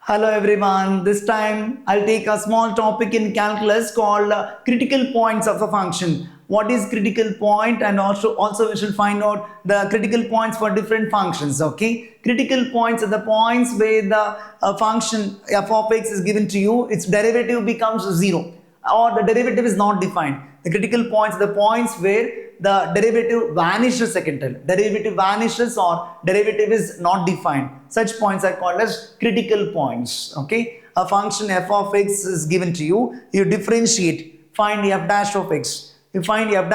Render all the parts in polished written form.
Hello everyone, this time I'll take a small topic in calculus called critical points of a function. What is critical point, and also we should find out the critical points for different functions. Okay, critical points are the points where the function f of x is given to you, its derivative becomes 0 or the derivative is not defined. The critical points are the points where the derivative vanishes second time. Derivative vanishes or derivative is not defined. Such points are called as critical points. Okay, a function f of x is given to you. You differentiate, find f dash of x. You find out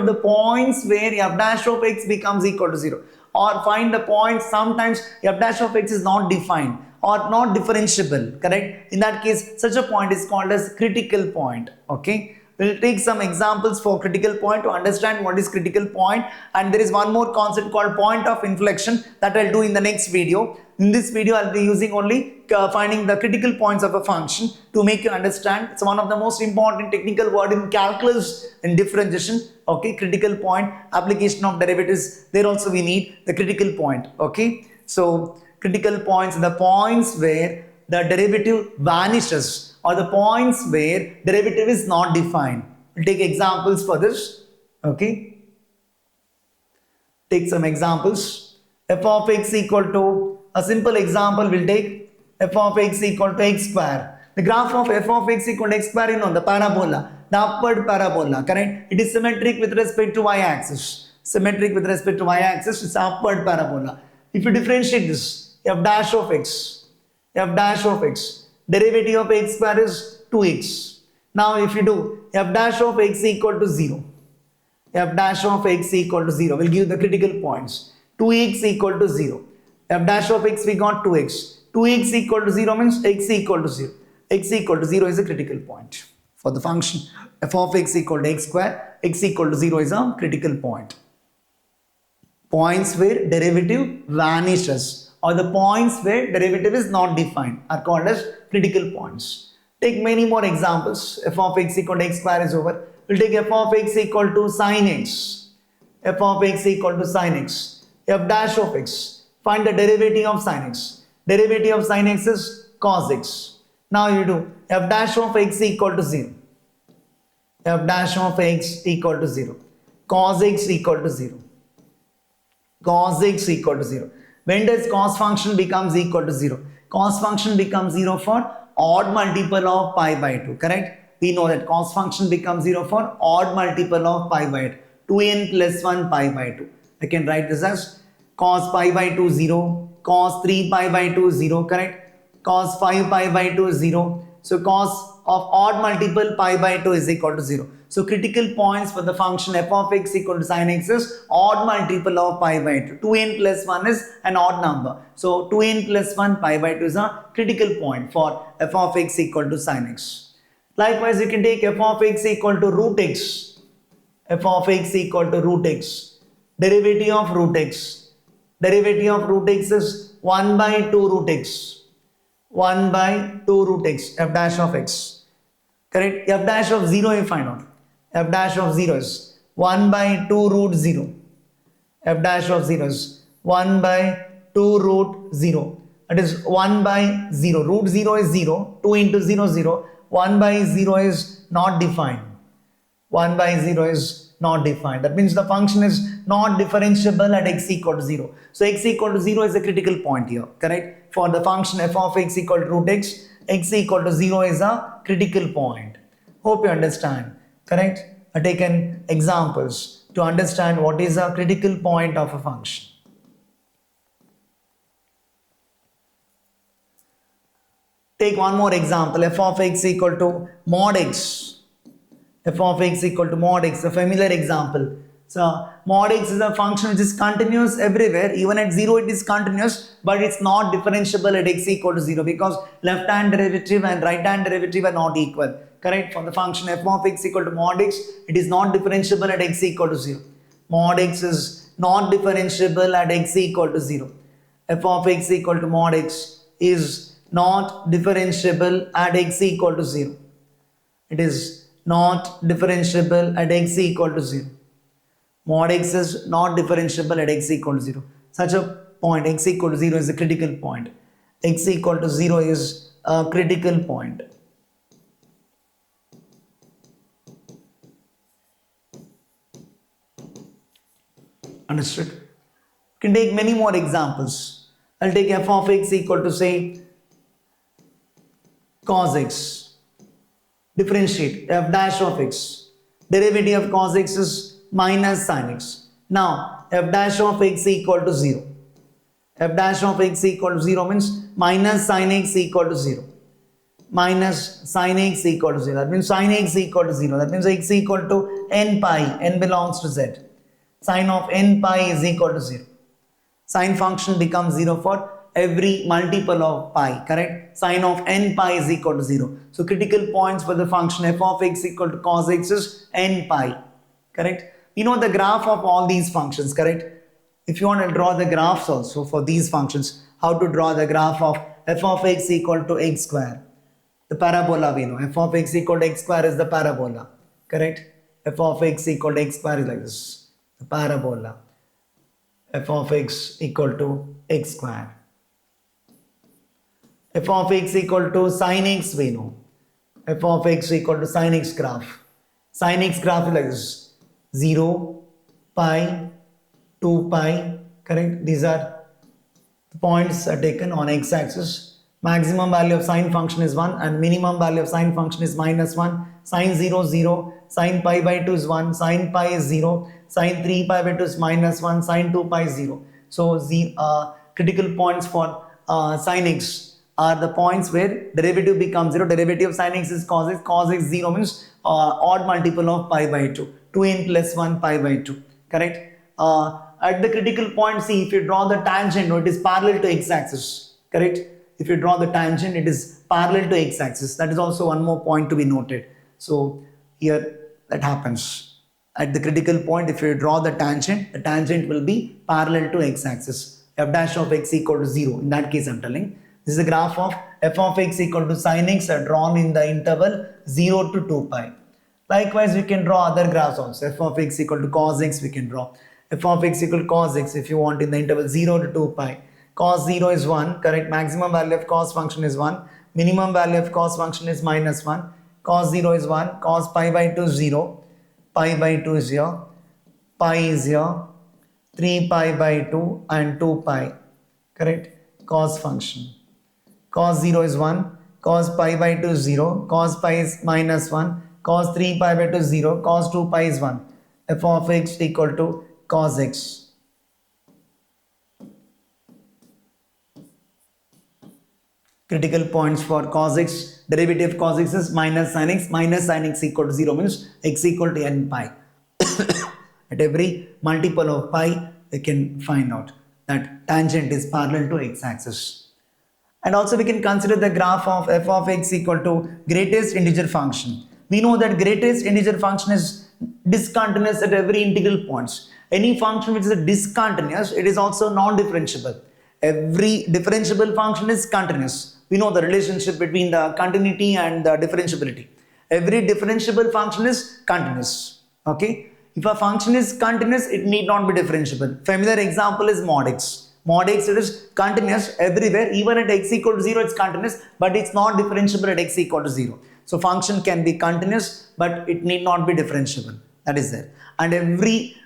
the points where f dash of x becomes equal to 0, or find the points sometimes f dash of x is not defined or not differentiable. Correct? In that case, such a point is called as critical point. Okay. We'll take some examples for critical point to understand what is critical point, and there is one more concept called point of inflection that I'll do in the next video. In this video, I'll be using only finding the critical points of a function to make you understand. It's one of the most important technical word in calculus and differentiation. Okay, critical point, application of derivatives. There also we need the critical point. Okay, so critical points are the points where the derivative vanishes, or the points where derivative is not defined. We'll take examples for this. Okay. Take some examples. F of x equal to, a simple example we'll take, f of x equal to x square. The graph of f of x equal to x square, the parabola, the upward parabola, correct? It is symmetric with respect to y-axis. Symmetric with respect to y-axis, it's upward parabola. If you differentiate this, f dash of x, derivative of x square is 2x. Now if you do f dash of x equal to 0, f dash of x equal to 0 will give the critical points. 2x equal to 0. F dash of x we got 2x. 2x equal to 0 means x equal to 0. X equal to 0 is a critical point. For the function f of x equal to x square, x equal to 0 is a critical point. Points where derivative vanishes, or the points where derivative is not defined, are called as critical points. Take many more examples. F of x equal to x square is over. We'll take f of x equal to sin x. F of x equal to sin x. F dash of x. Find the derivative of sin x. Derivative of sin x is cos x. Now you do f dash of x equal to 0. F dash of x equal to 0. Cos x equal to 0. Cos x equal to 0. When does cos function becomes equal to 0? Cos function becomes 0 for odd multiple of pi by 2, correct? We know that cos function becomes 0 for odd multiple of pi by 2. 2n plus 1 pi by 2. I can write this as cos pi by 2 0, cos 3 pi by 2 0, correct? Cos 5 pi by 2 0. So cos of odd multiple pi by 2 is equal to 0. So critical points for the function f of x equal to sin x is odd multiple of pi by 2. 2n plus 1 is an odd number. So 2n plus 1 pi by 2 is a critical point for f of x equal to sin x. Likewise, you can take f of x equal to root x. F of x equal to root x. Derivative of root x. Derivative of root x is 1 by 2 root x. 1 by 2 root x, f dash of x. Correct? F dash of 0 you find out. F dash of 0 is 1 by 2 root 0. F dash of 0 is 1 by 2 root 0. That is 1 by 0. Root 0 is 0. 2 into 0 0. 1 by 0 is not defined. 1 by 0 is not defined. That means the function is not differentiable at x equal to 0. So x equal to 0 is a critical point here. Correct? For the function f of x equal to root x, x equal to 0 is a critical point. Hope you understand. Correct? I taken examples to understand what is a critical point of a function. Take one more example, f of x equal to mod x. F of x equal to mod x, a familiar example. So mod x is a function which is continuous everywhere. Even at 0 it is continuous, but it's not differentiable at x equal to 0 because left hand derivative and right hand derivative are not equal. Correct? For the function f of x equal to mod x, it is not differentiable at x equal to 0. Mod x is not differentiable at x equal to 0. F of x equal to mod x is not differentiable at x equal to 0. It is not differentiable at x equal to 0. Mod x is not differentiable at x equal to 0. Such a point x equal to 0 is a critical point. x equal to 0 is a critical point. Understood? You can take many more examples. I'll take f of x equal to say cos x. Differentiate f dash of x. Derivative of cos x is minus sin x. Now f dash of x equal to 0. F dash of x equal to 0 means minus sin x equal to 0. Minus sin x equal to 0. That means sin x equal to 0. That means x equal to n pi. N belongs to z. Sin of n pi is equal to 0. Sin function becomes 0 for every multiple of pi, correct? Sin of n pi is equal to 0. So critical points for the function f of x equal to cos x is n pi, correct? We know the graph of all these functions, correct? If you want to draw the graphs also for these functions, how to draw the graph of f of x equal to x square? The parabola we know, f of x equal to x square is the parabola, correct? F of x equal to x square is like this, the parabola. F of x equal to x square. F of x equal to sin x we know. F of x equal to sin x graph. Sin x graph is like this, 0, pi, 2 pi, correct? These are the points are taken on x axis. Maximum value of sine function is 1 and minimum value of sine function is minus 1. Sine 0, 0. Sine pi by 2 is 1. Sine pi is 0. Sine 3 pi by 2 is minus 1. Sine 2 pi is 0. So critical points for sin x are the points where derivative becomes 0. Derivative of sin x is cos x. Cos x 0 means odd multiple of pi by 2. 2n plus 1 pi by 2. Correct? At the critical point, see, if you draw the tangent, it is parallel to x axis. Correct? If you draw the tangent, it is parallel to x axis. That is also one more point to be noted. So here that happens. At the critical point, if you draw the tangent will be parallel to x axis. F dash of x equal to 0. In that case, I'm telling. This is a graph of f of x equal to sin x are drawn in the interval 0 to 2 pi. Likewise, we can draw other graphs also. F of x equal to cos x we can draw. F of x equal to cos x if you want in the interval 0 to 2 pi. Cos 0 is 1, correct? Maximum value of cos function is 1. Minimum value of cos function is minus 1. Cos 0 is 1. Cos pi by 2 is 0. Pi by 2 is here. Pi is here. 3 pi by 2 and 2 pi. Correct? Cos function. Cos 0 is 1. Cos pi by 2 is 0. Cos pi is minus 1. Cos 3 pi by 2 is 0. Cos 2 pi is 1. F of x equal to cos x. Critical points for cos x, derivative of cos x is minus sin x equal to 0 means x equal to n pi. At every multiple of pi, we can find out that tangent is parallel to x axis. And also we can consider the graph of f of x equal to greatest integer function. We know that greatest integer function is discontinuous at every integral points. Any function which is discontinuous, it is also non-differentiable. Every differentiable function is continuous. We know the relationship between the continuity and the differentiability. Every differentiable function is continuous. Okay. If a function is continuous, it need not be differentiable. Familiar example is mod x. Mod x, it is continuous everywhere. Even at x equal to 0, it's continuous, but it's not differentiable at x equal to 0. So function can be continuous, but it need not be differentiable. That is there. And every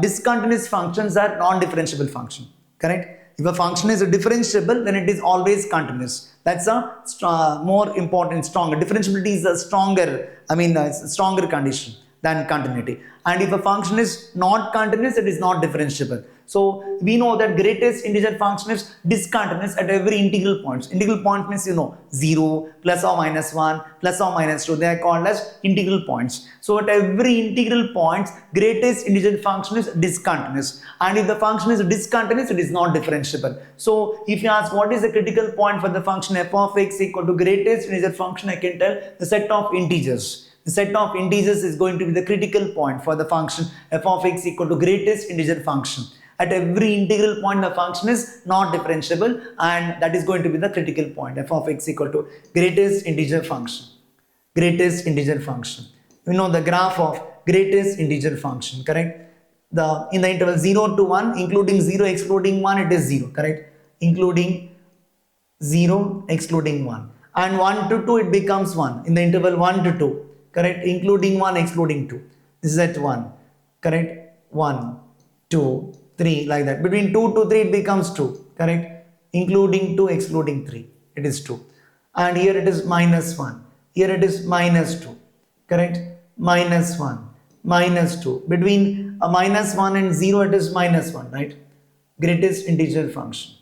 discontinuous functions are non-differentiable function. Correct? If a function is differentiable, then it is always continuous. That's a more important, stronger. Differentiability is a stronger condition than continuity. And if a function is not continuous, it is not differentiable. So we know that greatest integer function is discontinuous at every integral points. Integral point means 0, plus or minus 1, plus or minus 2. They are called as integral points. So at every integral points, greatest integer function is discontinuous. And if the function is discontinuous, it is not differentiable. So if you ask what is the critical point for the function f of x equal to greatest integer function, I can tell the set of integers. The set of integers is going to be the critical point for the function f of x equal to greatest integer function. At every integral point, the function is not differentiable, and that is going to be the critical point. F of x equal to greatest integer function. Greatest integer function. We know the graph of greatest integer function, correct? In the interval 0 to 1, including 0, excluding 1, it is 0, correct? Including 0 excluding 1, and 1 to 2 it becomes 1 in the interval 1 to 2, correct, including 1 excluding 2. This is at 1, correct, 1 2 3 like that. Between 2 to 3 it becomes 2, correct, including 2 excluding 3 it is 2, and here it is minus 1, here it is minus 2, correct, minus 1 minus 2. Between a minus 1 and 0 it is minus 1, right, greatest integer function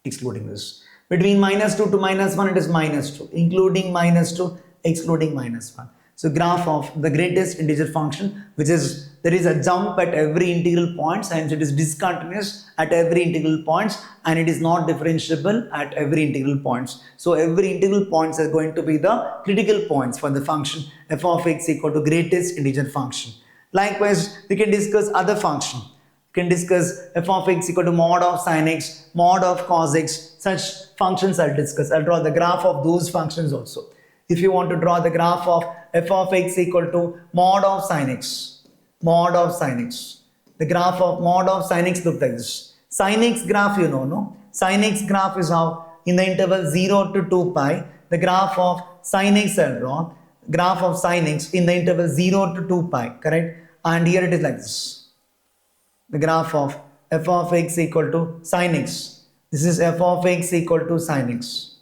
excluding this. Between minus 2 to minus 1 it is minus 2, including minus 2 excluding minus 1. So graph of the greatest integer function, which is there is a jump at every integral points, and it is discontinuous at every integral points, and it is not differentiable at every integral points. So every integral points are going to be the critical points for the function f of x equal to greatest integer function. Likewise, we can discuss other function. Can discuss f of x equal to mod of sin x, mod of cos x. Such functions I'll discuss. I'll draw the graph of those functions also. If you want to draw the graph of f of x equal to mod of sin x, mod of sin x. The graph of mod of sin x looks like this. Sin x graph you know, no? Sin x graph is how in the interval 0 to 2 pi, the graph of sin x I'll draw. Graph of sin x in the interval 0 to 2 pi, correct? And here it is like this. The graph of f of x equal to sin x. This is f of x equal to sin x.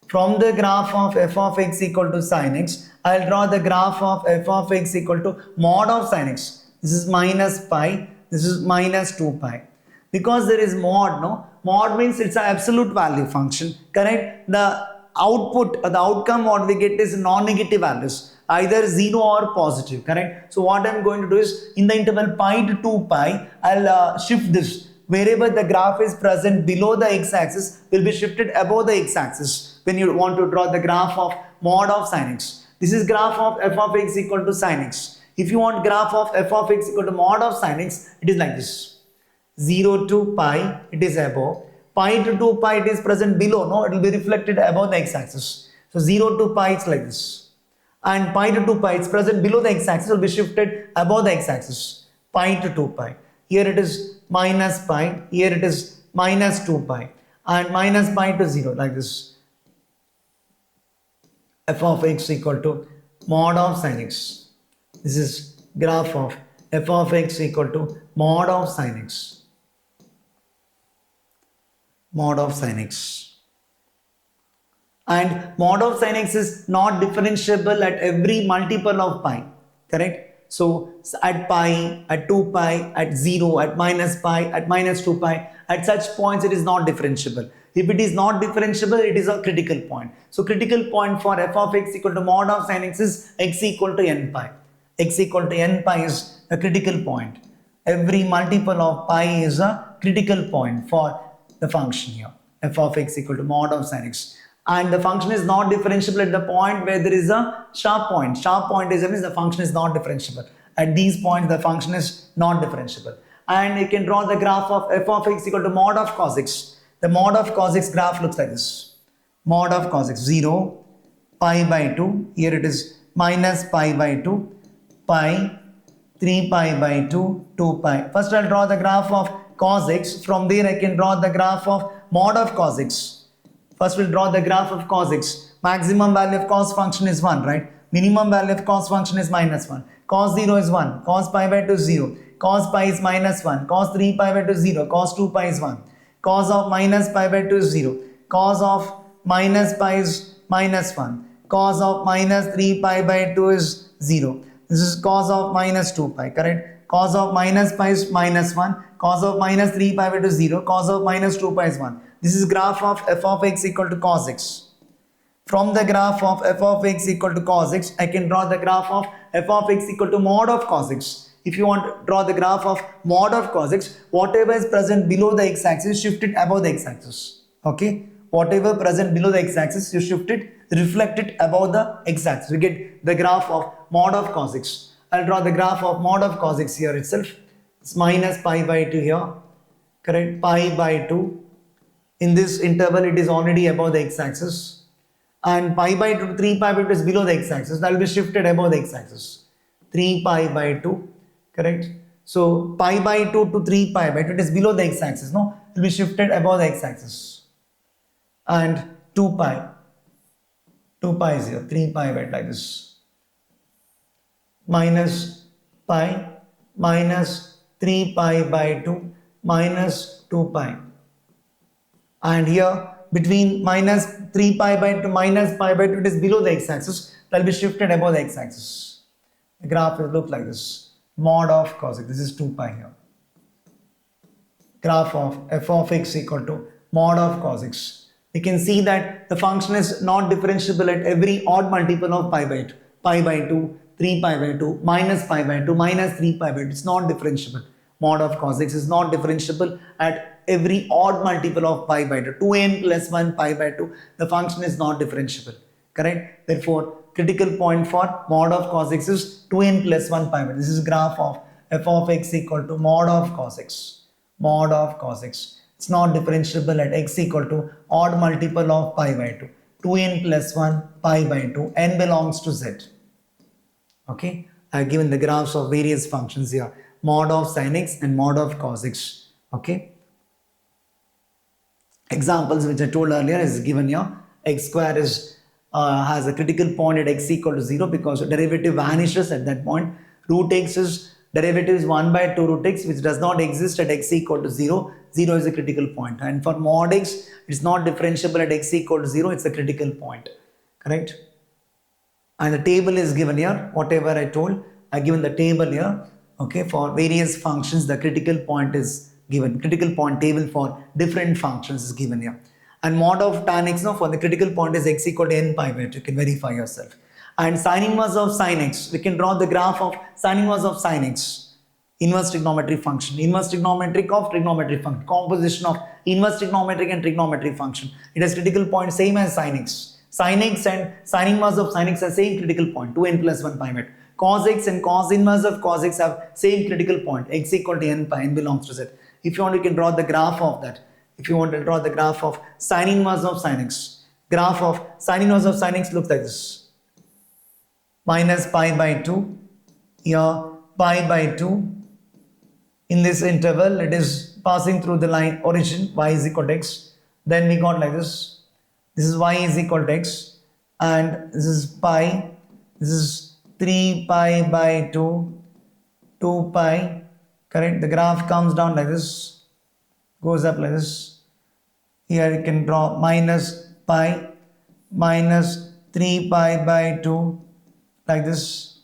From the graph of f of x equal to sin x, I will draw the graph of f of x equal to mod of sin x. This is minus pi, this is minus 2 pi. Because there is mod, no? Mod means it's an absolute value function, correct? The output, the outcome what we get is non-negative values, either 0 or positive, correct? So what I'm going to do is in the interval pi to 2 pi, I'll shift this. Wherever the graph is present below the x-axis will be shifted above the x-axis when you want to draw the graph of mod of sin x. This is graph of f of x equal to sin x. If you want graph of f of x equal to mod of sin x, it is like this. 0 to pi, it is above. Pi to 2 pi, it is present below, no? It will be reflected above the x-axis. So 0 to pi, it's like this. And pi to 2 pi, it's present below the x-axis, will be shifted above the x-axis. Pi to 2 pi. Here it is minus pi, here it is minus 2 pi, and minus pi to 0, like this. F of x equal to mod of sin x. This is graph of f of x equal to mod of sin x. Mod of sin x. And mod of sin x is not differentiable at every multiple of pi, correct? So at pi, at 2 pi, at 0, at minus pi, at minus 2 pi, at such points it is not differentiable. If it is not differentiable, it is a critical point. So critical point for f of x equal to mod of sin x is x equal to n pi. X equal to n pi is a critical point. Every multiple of pi is a critical point for the function here. F of x equal to mod of sin x. And the function is not differentiable at the point where there is a sharp point. Sharp point is means the function is not differentiable. At these points, the function is not differentiable. And you can draw the graph of f of x equal to mod of cos x. The mod of cos x graph looks like this. Mod of cos x 0, pi by 2. Here it is minus pi by 2, pi, 3 pi by 2, 2 pi. First I'll draw the graph of cos x. From there I can draw the graph of mod of cos x. First we'll draw the graph of cos x. Maximum value of cos function is 1, right? Minimum value of cos function is minus 1. Cos 0 is 1. Cos pi by 2 is 0. Cos pi is minus 1. Cos 3 pi by 2 is 0. Cos 2 pi is 1. Cos of minus pi by 2 is 0. Cos of minus pi is minus 1. Cos of minus 3 pi by 2 is 0. This is cos of minus 2 pi, correct? Cos of minus pi is minus 1. Cos of minus 3 pi by 2 is 0. Cos of minus 2 pi is 1. This is graph of f of x equal to cos x. From the graph of f of x equal to cos x, I can draw the graph of f of x equal to mod of cos x. If you want to draw the graph of mod of cos x, whatever is present below the x-axis, shift it above the x-axis. Okay? Whatever present below the x-axis, you shift it, reflect it above the x-axis. We get the graph of mod of cos x. I'll draw the graph of mod of cos x here itself. It's minus pi by 2 here. Correct? Pi by 2. In this interval, it is already above the x-axis. And pi by 2, 3 pi by 2 is below the x-axis. That will be shifted above the x-axis. 3 pi by 2. Correct? So, pi by 2 to 3 pi by 2, it is below the x-axis. No? It will be shifted above the x-axis. and 2 pi. 2 pi is here, 3 pi by like this, minus pi minus 3 pi by 2 minus 2 pi. And here between minus 3 pi by 2 minus pi by 2, it is below the x-axis, that will be shifted above the x-axis. The graph will look like this, mod of cos x, this is 2 pi here. Graph of f of x equal to mod of cos x. We can see that the function is not differentiable at every odd multiple of pi by 2. Pi by 2, 3 pi by 2, minus pi by 2, minus 3 pi by 2. It's not differentiable. Mod of cos x is not differentiable at every odd multiple of pi by 2. 2n plus 1 pi by 2. The function is not differentiable. Correct? Therefore, critical point for mod of cos x is 2n plus 1 pi by 2. This is graph of f of x equal to mod of cos x. Mod of cos x. It's not differentiable at x equal to odd multiple of pi by 2. 2n plus 1 pi by 2. N belongs to z. Okay. I have given the graphs of various functions here. Mod of sin x and mod of cos x. Okay. Examples which I told earlier is given here. X square is has a critical point at x equal to 0 because the derivative vanishes at that point. Root x is derivative is 1 by 2 root x, which does not exist at x equal to 0. 0 is a critical point. And for mod x, it's not differentiable at x equal to 0. It's a critical point. Correct? And the table is given here. Whatever I told, I given the table here. Okay, for various functions, the critical point is given. Critical point table for different functions is given here. And mod of tan x, no, for the critical point is x equal to n pi by 2. You can verify yourself. And sin inverse of sin x, we can draw the graph of sin inverse of sin x. Inverse trigonometric function. Inverse trigonometric of trigonometric function. Composition of inverse trigonometric and trigonometric function. It has critical point same as sin x. Sin x and sin inverse of sin x have same critical point, 2n plus 1 pi by 2. Cos x and cos inverse of cos x have same critical point, x equal to n pi, n belongs to z. If you want, you can draw the graph of that. If you want to draw the graph of sin inverse of sin x. Graph of sin inverse of sin x looks like this. Minus pi by 2, here pi by 2. In this interval, it is passing through the line origin, y is equal to x. Then we got like this. This is y is equal to x. And this is pi. This is 3 pi by 2, 2 pi. Correct? The graph comes down like this. Goes up like this. Here you can draw minus pi minus 3 pi by 2. Like this,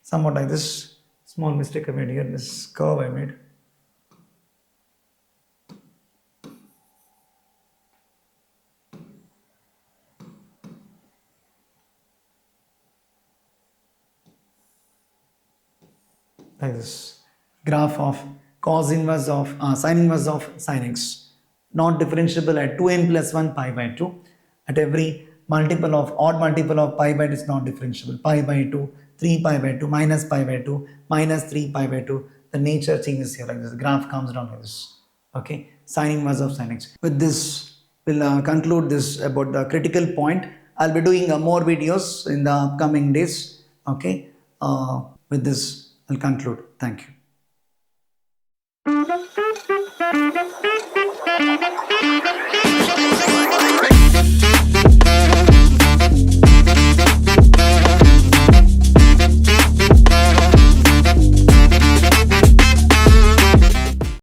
somewhat like this. Small mistake I made here, this curve I made. Like this. Graph of cos inverse of sin inverse of sin x. Not differentiable at 2n plus 1 pi by 2. At every multiple of odd multiple of pi by 2 is not differentiable. Pi by 2, 3 pi by 2, minus pi by 2, minus 3 pi by 2. The nature changes here like this. The graph comes down like this. Okay. Sin inverse of sin x. With this, we'll conclude this about the critical point. I'll be doing more videos in the upcoming days. Okay. With this, I'll conclude. Thank you.